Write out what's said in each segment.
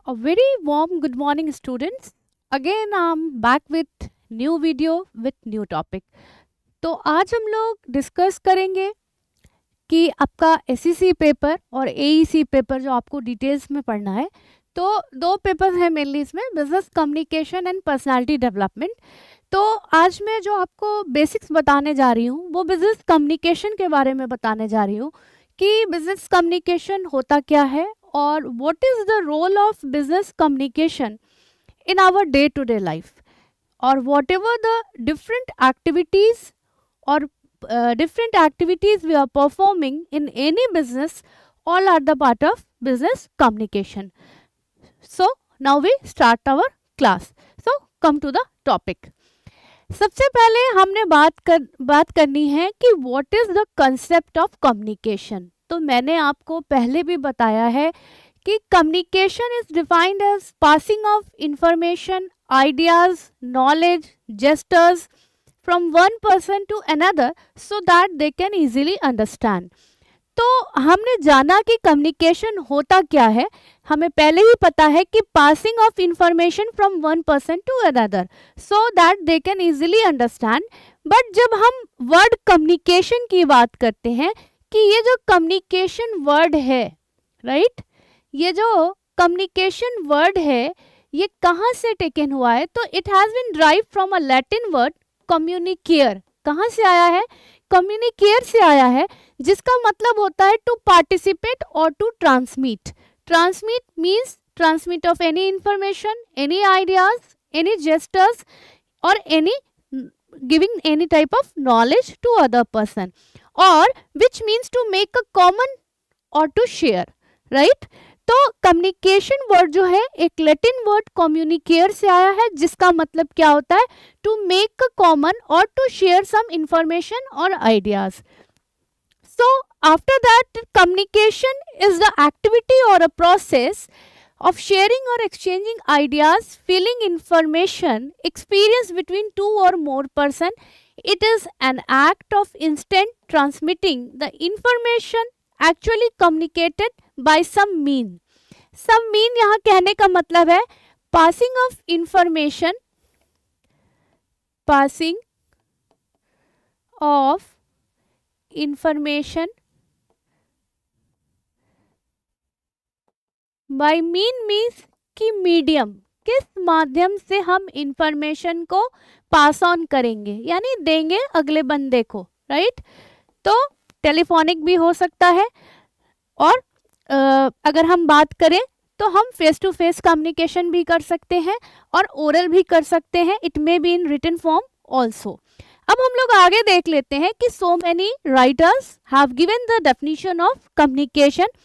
A very warm good morning, students. Again, I'm back with new video with new topic. तो आज हम लोग discuss करेंगे कि आपका एसईसी पेपर और एईसी पेपर जो आपको डिटेल्स में पढ़ना है, तो दो पेपर हैं मेनली इसमें, business communication and personality development. तो आज मैं जो आपको बेसिक्स बताने जा रही हूँ वो बिजनेस कम्युनिकेशन के बारे में बताने जा रही हूँ कि बिजनेस कम्युनिकेशन होता क्या है और what is the role of business communication in our day to day life, or whatever the different activities or different activities we are performing in any business, all are the part of business communication. So now we start our class. So come to the topic. सबसे पहले हमने बात करनी है कि what is the concept of communication. तो मैंने आपको पहले भी बताया है कि communication is defined as passing of information, ideas, knowledge, gestures from one person to another so that they can easily understand. तो हमने जाना कि कम्युनिकेशन होता क्या है, हमें पहले ही पता है कि passing of information from one person to another so that they can easily understand. But जब हम वर्ड कम्युनिकेशन की बात करते हैं कि ये जो कम्युनिकेशन वर्ड है, राइट, ये जो कम्युनिकेशन वर्ड है ये कहाँ से टेकन हुआ है, तो it has been drive from a Latin word communicare. कहाँ से आया है? कम्युनिकेयर से आया है, जिसका मतलब होता है टू पार्टिसिपेट और to transmit. Transmit means transmit of any information, any ideas, any gestures और any giving any type of knowledge to other person, और which means to make a common और टू शेयर, राइट। तो communication word जो है एक Latin word कम्युनिकेयर से आया है, जिसका मतलब क्या होता है? टू मेक अ कॉमन और टू शेयर सम इंफॉर्मेशन और ideas. So after that communication is the activity और a process of sharing or exchanging ideas, feeling information, experience between two or more person. It is an act of instant transmitting the information actually communicated by some mean. Some mean यहाँ कहने का मतलब है passing of information, passing of information by mean means कि medium, किस माध्यम से हम इंफॉर्मेशन को पास ऑन करेंगे यानी देंगे अगले बंदे को, राइट। तो टेलीफोनिक भी हो सकता है, और अगर हम बात करें तो हम फेस टू फेस कम्युनिकेशन भी कर सकते हैं और ओरल भी कर सकते हैं, it may be in written form also. अब हम लोग आगे देख लेते हैं कि so many writers have given the definition of communication.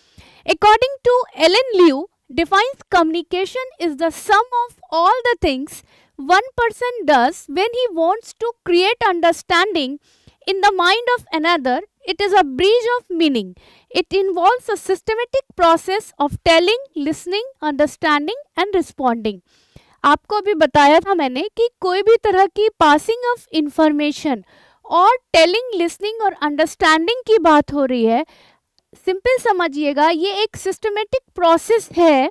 According to Ellen Liu, defines communication is the sum of all the things one person does when he wants to create understanding in the mind of another. It is a bridge of meaning. It involves a systematic process of telling, listening, understanding and responding. आपको भी बताया था मैंने कि कोई भी तरह की पासिंग ऑफ इंफॉर्मेशन और टेलिंग, लिसनिंग और अंडरस्टैंडिंग की बात हो रही है, सिंपल समझिएगा ये एक सिस्टमेटिक प्रोसेस है।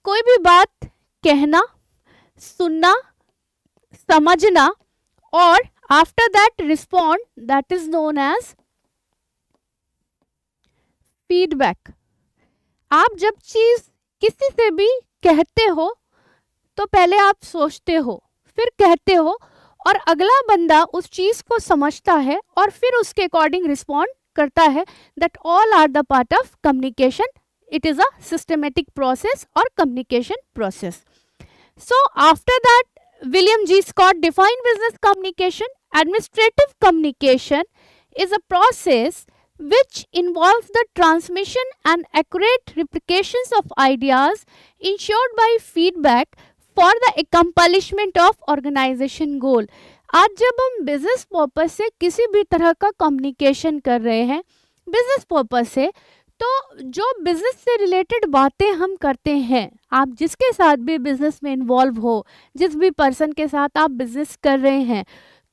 कोई भी बात कहना, सुनना, समझना और after that respond, that is known as feedback. आप जब चीज किसी से भी कहते हो तो पहले आप सोचते हो, फिर कहते हो, और अगला बंदा उस चीज को समझता है और फिर उसके अकॉर्डिंग रिस्पॉन्ड करता है। That all are the part of communication. It is a systematic process और communication process. So after that William G Scott defined business communication. Administrative communication is a process which involves the transmission and accurate replications of ideas ensured by feedback for the accomplishment of organization goal. आज जब हम business purpose से किसी भी तरह का communication कर रहे हैं बिजनेस पर्पस से, तो जो बिजनेस से रिलेटेड बातें हम करते हैं, आप जिसके साथ भी बिजनेस में इन्वॉल्व हो, जिस भी पर्सन के साथ आप बिजनेस कर रहे हैं,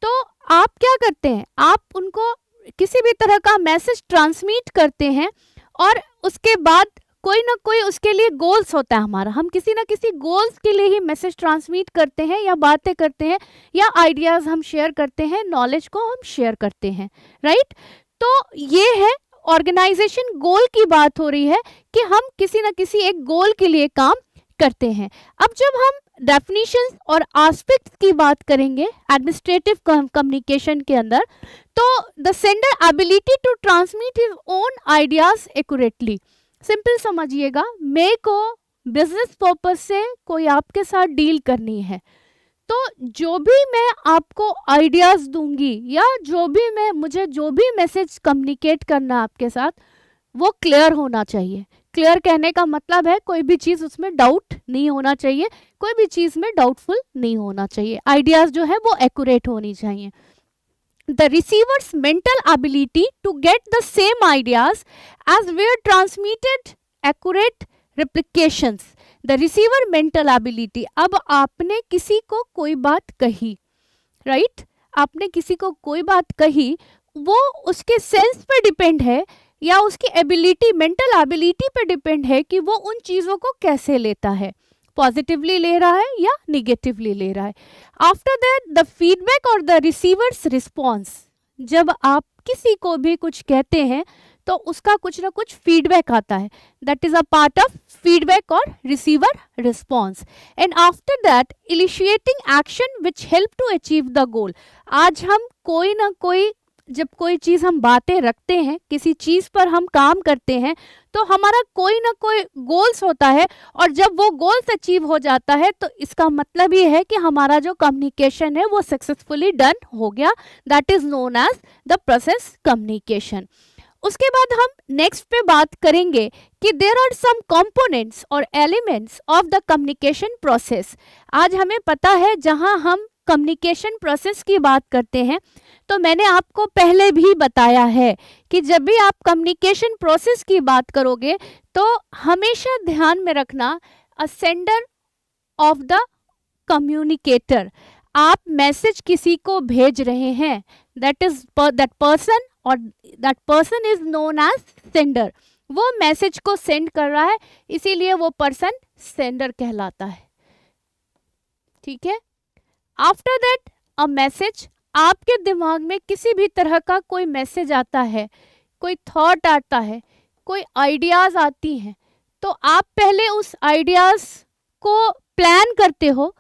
तो आप क्या करते हैं? आप उनको किसी भी तरह का मैसेज ट्रांसमिट करते हैं और उसके बाद कोई ना कोई उसके लिए गोल्स होता है हमारा, हम किसी ना किसी गोल्स के लिए ही मैसेज ट्रांसमिट करते हैं या बातें करते हैं या आइडियाज़ हम शेयर करते हैं, नॉलेज को हम शेयर करते हैं, राइट। तो ये है ऑर्गेनाइजेशन गोल की बात हो रही है कि हम किसी ना किसी एक गोल के लिए काम करते हैं। अब जब हम डेफिनेशंस और एस्पेक्ट्स की बात करेंगे एडमिनिस्ट्रेटिव कम्युनिकेशन के अंदर, तो the sender ability to transmit his own ideas accurately. Simple समझिएगा, मेरे को बिजनेस पर्पस से कोई आपके साथ डील करनी है, तो जो भी मैं आपको आइडियाज दूंगी या मुझे जो भी मैसेज कम्युनिकेट करना आपके साथ, वो क्लियर होना चाहिए। क्लियर कहने का मतलब है कोई भी चीज़ उसमें डाउट नहीं होना चाहिए, कोई भी चीज़ में डाउटफुल नहीं होना चाहिए, आइडियाज़ जो है वो एक्यूरेट होनी चाहिए। The receiver's mental ability to get the same ideas as were transmitted accurate replications. The receiver mental ability, अब आपने किसी को कोई बात कही, राइट, आपने किसी को कोई बात कही, वो उसके सेंस पे डिपेंड है या उसकी एबिलिटी, मेंटल एबिलिटी पे डिपेंड है कि वो उन चीज़ों को कैसे लेता है, पॉजिटिवली ले रहा है या निगेटिवली ले रहा है। आफ्टर दैट द फीडबैक और द रिसीवर्स रिस्पॉन्स, जब आप किसी को भी कुछ कहते हैं तो उसका कुछ ना कुछ फीडबैक आता है, that is a part of feedback और receiver response. And after that initiating action which help to achieve the goal. आज हम कोई ना कोई, जब कोई चीज़ हम बातें रखते हैं, किसी चीज़ पर हम काम करते हैं, तो हमारा कोई ना कोई गोल्स होता है, और जब वो गोल्स अचीव हो जाता है तो इसका मतलब ये है कि हमारा जो कम्युनिकेशन है वो सक्सेसफुली डन हो गया, that is known as the process communication. उसके बाद हम नेक्स्ट पे बात करेंगे कि देयर आर सम कंपोनेंट्स और elements of the communication process. आज हमें पता है जहां हम कम्युनिकेशन प्रोसेस की बात करते हैं, तो मैंने आपको पहले भी बताया है कि जब भी आप कम्युनिकेशन प्रोसेस की बात करोगे तो हमेशा ध्यान में रखना a sender of the communicator. आप मैसेज किसी को भेज रहे हैं, that person is known as sender. वो मैसेज को सेंड कर रहा है, इसीलिए वो पर्सन सेंडर कहलाता है, ठीक है। आफ्टर दैट अ मैसेज, आपके दिमाग में किसी भी तरह का कोई मैसेज आता है, कोई थॉट आता है, कोई आइडियाज आती हैं, तो आप पहले उस आइडियाज को प्लान करते हो,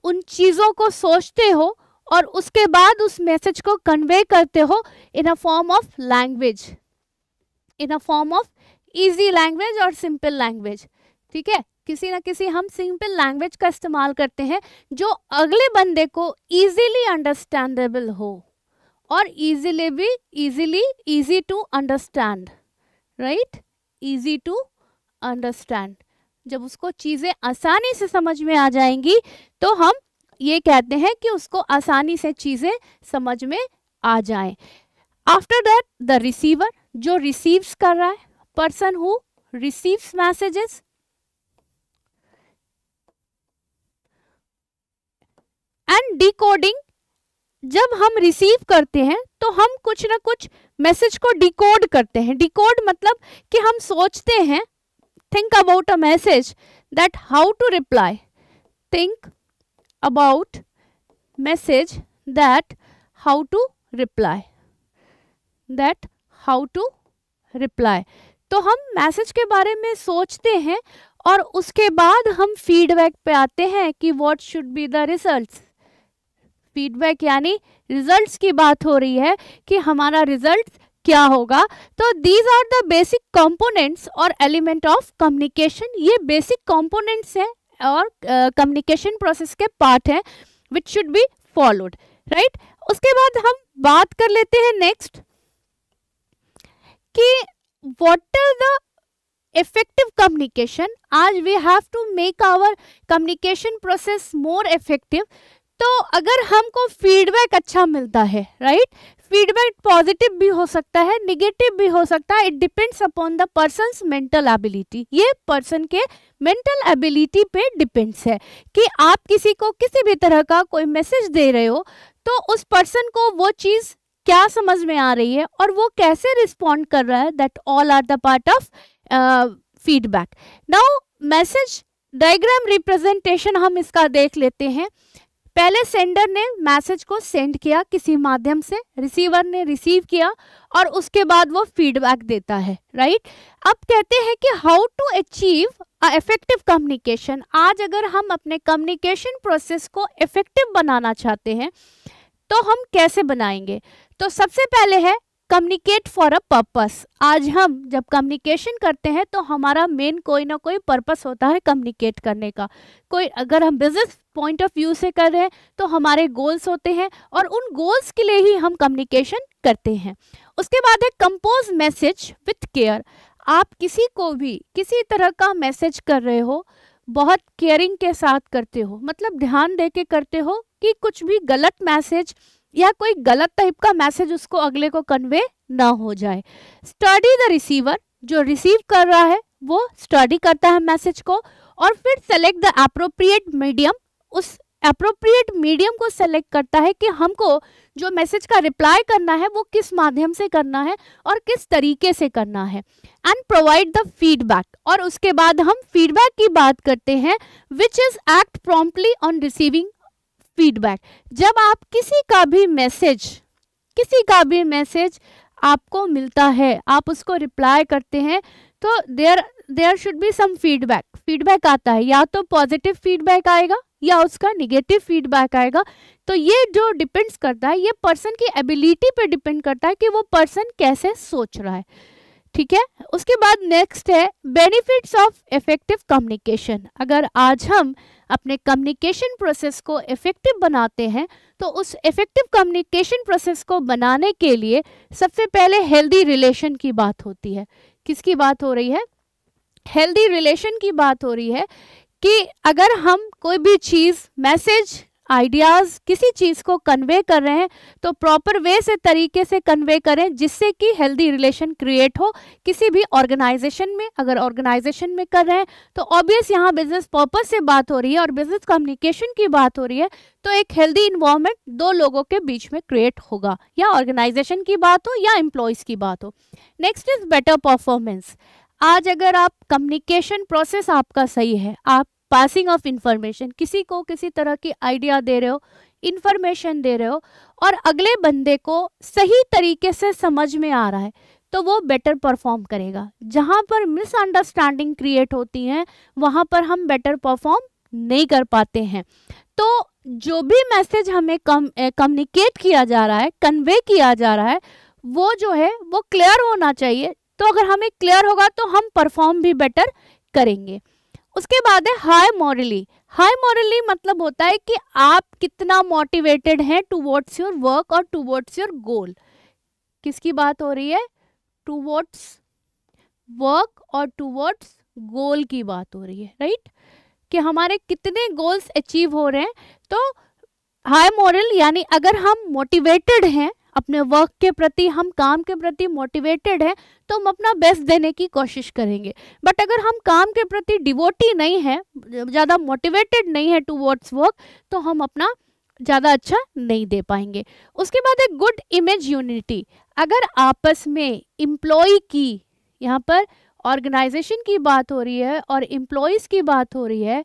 उन चीज़ों को सोचते हो और उसके बाद उस मैसेज को कन्वे करते हो in a form of language, in a form of easy language और सिंपल लैंग्वेज, ठीक है। किसी ना किसी हम सिंपल लैंग्वेज का इस्तेमाल करते हैं जो अगले बंदे को इजीली अंडरस्टैंडेबल हो और easy to understand, right, easy to understand. जब उसको चीज़ें आसानी से समझ में आ जाएंगी तो हम ये कहते हैं कि उसको आसानी से चीज़ें समझ में आ जाएं। आफ्टर दैट द रिसीवर, जो रिसीव्स कर रहा है, person who receives messages, and decoding. जब हम रिसीव करते हैं तो हम कुछ ना कुछ मैसेज को डिकोड करते हैं। डिकोड मतलब कि हम सोचते हैं, think about a message that how to reply, think about message that how to reply, that how to reply. तो हम मैसेज के बारे में सोचते हैं और उसके बाद हम फीडबैक पे आते हैं कि what should be the results. Feedback यानी रिजल्ट्स की बात हो रही है कि हमारा रिजल्ट क्या होगा। तो these are the basic components और एलिमेंट ऑफ कम्युनिकेशन। ये बेसिक कंपोनेंट्स हैं और कम्युनिकेशन प्रोसेस के पार्ट हैं which should be followed, right. उसके बाद हम बात कर लेते हैं नेक्स्ट कि what is the effective communication। आज we have to make our communication process more effective। तो अगर हमको फीडबैक अच्छा मिलता है, राइट, फीडबैक पॉजिटिव भी हो सकता है, निगेटिव भी हो सकता है, it depends upon the persons mental ability. ये पर्सन के मेंटल एबिलिटी पे डिपेंड्स है कि आप किसी को किसी भी तरह का कोई मैसेज दे रहे हो तो उस पर्सन को वो चीज़ क्या समझ में आ रही है और वो कैसे रिस्पॉन्ड कर रहा है। That all are the part of feedback. Now message diagram representation हम इसका देख लेते हैं। पहले सेंडर ने मैसेज को सेंड किया किसी माध्यम से, रिसीवर ने रिसीव किया और उसके बाद वो फीडबैक देता है, राइट। अब कहते हैं कि how to achieve a effective communication. आज अगर हम अपने कम्युनिकेशन प्रोसेस को इफेक्टिव बनाना चाहते हैं तो हम कैसे बनाएंगे। तो सबसे पहले है कम्युनिकेट फॉर अ पर्पस। आज हम जब कम्युनिकेशन करते हैं तो हमारा मेन कोई ना कोई पर्पस होता है कम्युनिकेट करने का। कोई अगर हम बिजनेस पॉइंट ऑफ व्यू से कर रहे हैं तो हमारे गोल्स होते हैं और उन गोल्स के लिए ही हम कम्युनिकेशन करते हैं। उसके बाद है कंपोज मैसेज विथ केयर। आप किसी को भी किसी तरह का मैसेज कर रहे हो, बहुत केयरिंग के साथ करते हो, मतलब ध्यान दे के करते हो कि कुछ भी गलत मैसेज या कोई गलत टाइप का मैसेज उसको अगले को कन्वे ना हो जाए। स्टडी द रिसीवर, जो रिसीव कर रहा है वो स्टडी करता है मैसेज को और फिर सेलेक्ट द एप्रोप्रिएट मीडियम, उस एप्रोप्रिएट मीडियम को सेलेक्ट करता है कि हमको जो मैसेज का रिप्लाई करना है वो किस माध्यम से करना है और किस तरीके से करना है। एंड प्रोवाइड द फीडबैक, और उसके बाद हम फीडबैक की बात करते हैं, which is act promptly on receiving feedback. जब आप किसी का भी मैसेज आपको मिलता है, आप उसको रिप्लाई करते हैं तो there should be some feedback आता है, या तो पॉजिटिव फीडबैक आएगा या उसका निगेटिव फीडबैक आएगा। तो ये जो डिपेंड्स करता है, ये पर्सन की एबिलिटी पे डिपेंड करता है कि वो पर्सन कैसे सोच रहा है, ठीक है। उसके बाद नेक्स्ट है बेनिफिट्स ऑफ इफेक्टिव कम्युनिकेशन। अगर आज हम अपने कम्युनिकेशन प्रोसेस को इफेक्टिव बनाते हैं तो उस इफेक्टिव कम्युनिकेशन प्रोसेस को बनाने के लिए सबसे पहले हेल्दी रिलेशन की बात होती है। किसकी बात हो रही है? हेल्दी रिलेशन की बात हो रही है कि अगर हम कोई भी चीज़, मैसेज, आइडियाज़, किसी चीज़ को कन्वे कर रहे हैं तो प्रॉपर वे से तरीके से कन्वे करें जिससे कि हेल्दी रिलेशन क्रिएट हो किसी भी ऑर्गेनाइजेशन में। अगर ऑर्गेनाइजेशन में कर रहे हैं तो ऑब्वियस यहाँ बिजनेस पर्पस से बात हो रही है और बिजनेस कम्युनिकेशन की बात हो रही है, तो एक हेल्दी इन्वायरमेंट दो लोगों के बीच में क्रिएट होगा, या ऑर्गेनाइजेशन की बात हो या एम्प्लॉयज़ की बात हो। Next is better performance. आज अगर आप कम्युनिकेशन प्रोसेस आपका सही है, आप पासिंग ऑफ इंफॉर्मेशन, किसी को किसी तरह की आइडिया दे रहे हो, इंफॉर्मेशन दे रहे हो और अगले बंदे को सही तरीके से समझ में आ रहा है, तो वो बेटर परफॉर्म करेगा। जहाँ पर मिसअंडरस्टैंडिंग क्रिएट होती हैं वहाँ पर हम बेटर परफॉर्म नहीं कर पाते हैं। तो जो भी मैसेज हमें कम्युनिकेट किया जा रहा है, कन्वे किया जा रहा है, वो जो है वो क्लियर होना चाहिए। तो अगर हमें क्लियर होगा तो हम परफॉर्म भी बेटर करेंगे। उसके बाद है हाई मॉरली। हाई मॉरली मतलब होता है कि आप कितना मोटिवेटेड हैं टूवर्ड्स योर वर्क और टूवर्ड्स योर गोल। किसकी बात हो रही है? टूवर्ड्स वर्क और टूवर्ड्स गोल की बात हो रही है, राइट, कि हमारे कितने गोल्स अचीव हो रहे हैं। तो हाई मॉरल यानी अगर हम मोटिवेटेड हैं अपने वर्क के प्रति, हम काम के प्रति मोटिवेटेड हैं तो हम अपना बेस्ट देने की कोशिश करेंगे। बट अगर हम काम के प्रति डिवोटी नहीं है, ज़्यादा मोटिवेटेड नहीं है टूवर्ड्स वर्क, तो हम अपना ज़्यादा अच्छा नहीं दे पाएंगे। उसके बाद है गुड इमेज यूनिटी। अगर आपस में एम्प्लॉय की, यहाँ पर ऑर्गेनाइजेशन की बात हो रही है और एम्प्लॉयज़ की बात हो रही है,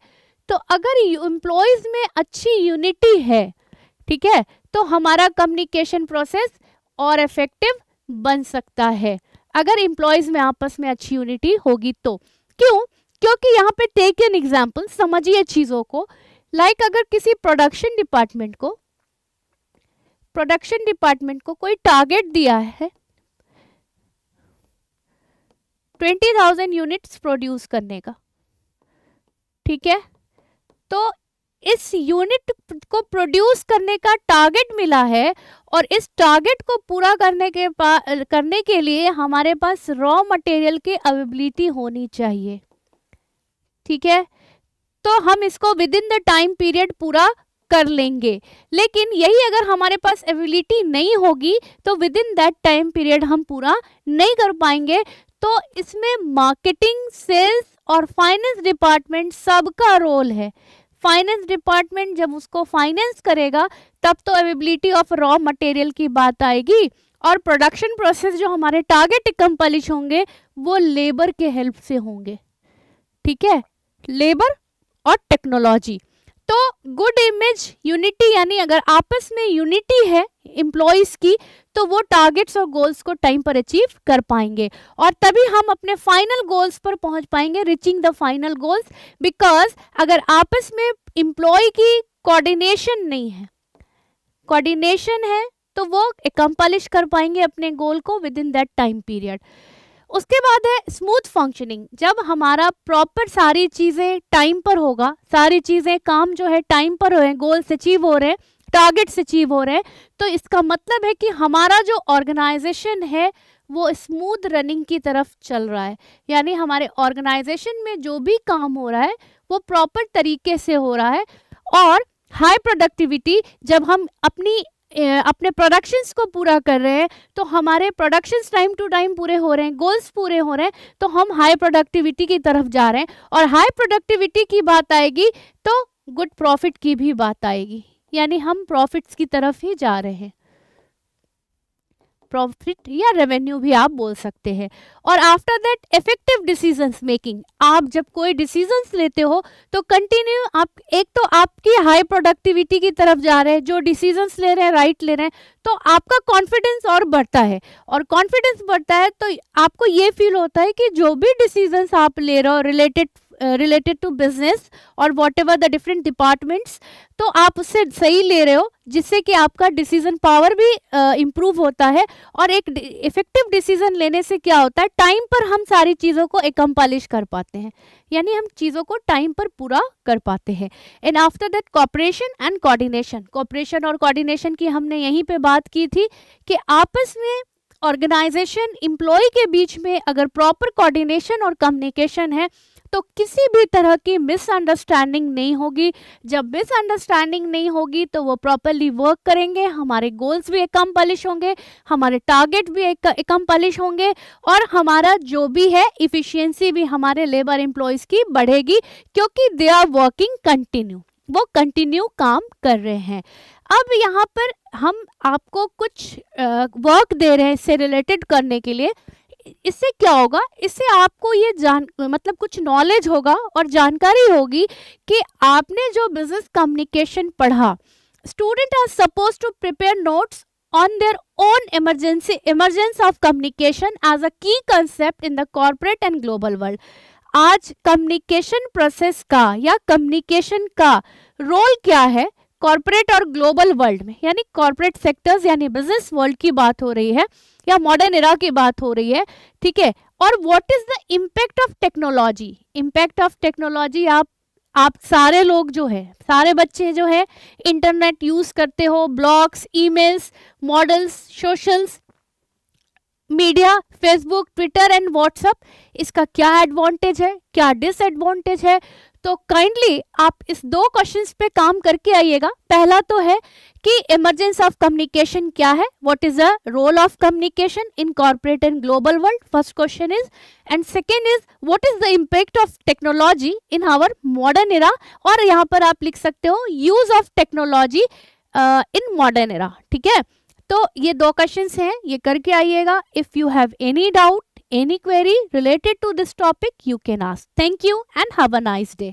तो अगर एम्प्लॉयज़ में अच्छी यूनिटी है, ठीक है, तो हमारा कम्युनिकेशन प्रोसेस और इफेक्टिव बन सकता है। अगर एम्प्लॉयज़ में आपस में अच्छी यूनिटी होगी तो। क्यों? क्योंकि यहाँ पे टेक एन एग्जाम्पल, समझिए चीज़ों को। लाइक अगर किसी प्रोडक्शन डिपार्टमेंट को कोई टारगेट दिया है 20,000 यूनिट्स प्रोड्यूस करने का, ठीक है, तो इस यूनिट को प्रोड्यूस करने का टारगेट मिला है और इस टारगेट को पूरा करने के लिए हमारे पास रॉ मटेरियल की अवेलेबिलिटी होनी चाहिए, ठीक है। तो हम इसको with in the time period पूरा कर लेंगे। लेकिन यही अगर हमारे पास अवेलेबिलिटी नहीं होगी तो with in that time period हम पूरा नहीं कर पाएंगे। तो इसमें मार्केटिंग, सेल्स और फाइनेंस डिपार्टमेंट सबका रोल है। फाइनेंस डिपार्टमेंट जब उसको फाइनेंस करेगा तब तो अवेलेबिलिटी ऑफ रॉ मटेरियल की बात आएगी, और प्रोडक्शन प्रोसेस जो हमारे टारगेट कंप्लीट होंगे वो लेबर के हेल्प से होंगे, ठीक है, लेबर और टेक्नोलॉजी। तो गुड इमेज यूनिटी, यानी अगर आपस में यूनिटी है एम्प्लॉयज की तो वो टारगेट्स और गोल्स को टाइम पर अचीव कर पाएंगे और तभी हम अपने फाइनल गोल्स पर पहुंच पाएंगे, reaching the final goals. Because अगर आपस में एम्प्लॉय की कोऑर्डिनेशन नहीं है, कोऑर्डिनेशन है तो वो अकम्प्लिश कर पाएंगे अपने गोल को with in that time period. उसके बाद है स्मूथ फंक्शनिंग। जब हमारा प्रॉपर सारी चीज़ें टाइम पर होगा, सारी चीज़ें काम जो है टाइम पर हो रहे हैं, गोल्स अचीव हो रहे हैं, टारगेट्स अचीव हो रहे हैं, तो इसका मतलब है कि हमारा जो ऑर्गेनाइजेशन है वो स्मूथ रनिंग की तरफ चल रहा है। यानी हमारे ऑर्गेनाइजेशन में जो भी काम हो रहा है वो प्रॉपर तरीके से हो रहा है। और हाई प्रोडक्टिविटी, जब हम अपने प्रोडक्शंस को पूरा कर रहे हैं तो हमारे प्रोडक्शंस टाइम टू टाइम पूरे हो रहे हैं, गोल्स पूरे हो रहे हैं, तो हम हाई प्रोडक्टिविटी की तरफ जा रहे हैं। और हाई प्रोडक्टिविटी की बात आएगी तो गुड प्रॉफिट की भी बात आएगी, यानी हम प्रॉफिट्स की तरफ ही जा रहे हैं, प्रॉफिट या रेवेन्यू भी आप बोल सकते हैं। और after that effective decisions making. आप जब कोई डिसीजंस लेते हो तो कंटिन्यू आप, एक तो आपकी हाई प्रोडक्टिविटी की तरफ जा रहे हैं, जो डिसीजंस ले रहे हैं राइट ले रहे हैं, तो आपका कॉन्फिडेंस और बढ़ता है। और कॉन्फिडेंस बढ़ता है तो आपको ये फील होता है कि जो भी डिसीजंस आप ले रहे हो रिलेटेड टू बिजनेस और what ever the different departments, तो आप उससे सही ले रहे हो, जिससे कि आपका डिसीजन पावर भी इम्प्रूव होता है। और एक इफेक्टिव डिसीजन लेने से क्या होता है, टाइम पर हम सारी चीज़ों को एकम्प्लिश कर पाते हैं, यानी हम चीज़ों को टाइम पर पूरा कर पाते हैं। And after that cooperation and coordination. Cooperation और कोऑर्डिनेशन की हमने यहीं पे बात की थी कि आपस में ऑर्गेनाइजेशन एम्प्लॉय के बीच में अगर प्रॉपर कोऑर्डिनेशन और कम्युनिकेशन है तो किसी भी तरह की मिसअंडरस्टैंडिंग नहीं होगी। जब मिसअंडरस्टैंडिंग नहीं होगी तो वो प्रॉपरली वर्क करेंगे, हमारे गोल्स भी एकम्प्लिश होंगे, हमारे टारगेट भी एकम्प्लिश होंगे और हमारा जो भी है इफिशियंसी भी हमारे लेबर एम्प्लॉयज की बढ़ेगी, क्योंकि दे आर वर्किंग कंटिन्यू, वो कंटिन्यू काम कर रहे हैं। अब यहाँ पर हम आपको कुछ वर्क दे रहे हैं इससे रिलेटेड करने के लिए। इससे क्या होगा, इससे आपको ये मतलब कुछ नॉलेज होगा और जानकारी होगी कि आपने जो बिजनेस कम्युनिकेशन पढ़ा, student are suppose to prepare notes on their own emergence of communication as a key concept in the corporate and global world. आज कम्युनिकेशन प्रोसेस का या कम्युनिकेशन का रोल क्या है कॉर्पोरेट और ग्लोबल वर्ल्ड में, यानी कॉर्पोरेट सेक्टर्स यानी बिजनेस वर्ल्ड की बात हो रही है या मॉडर्न एरा की बात हो रही है, ठीक है। और what is the impact of technology. Impact of technology, आप सारे लोग जो है, सारे बच्चे जो है इंटरनेट यूज करते हो, blogs, emails, models, socials media, Facebook, Twitter and WhatsApp, इसका क्या एडवांटेज है, क्या डिसएडवांटेज है। तो काइंडली आप इस 2 क्वेश्चंस पे काम करके आइएगा। पहला तो है कि इमरजेंस ऑफ कम्युनिकेशन क्या है, what is the role of communication in corporate and global world, first question is. And second is what is the impact of technology in our modern era, और यहाँ पर आप लिख सकते हो use of technology in modern era, ठीक है। तो ये 2 क्वेश्चंस हैं, ये करके आइएगा। If you have any doubt, any query related to this topic, you can ask. Thank you and have a nice day.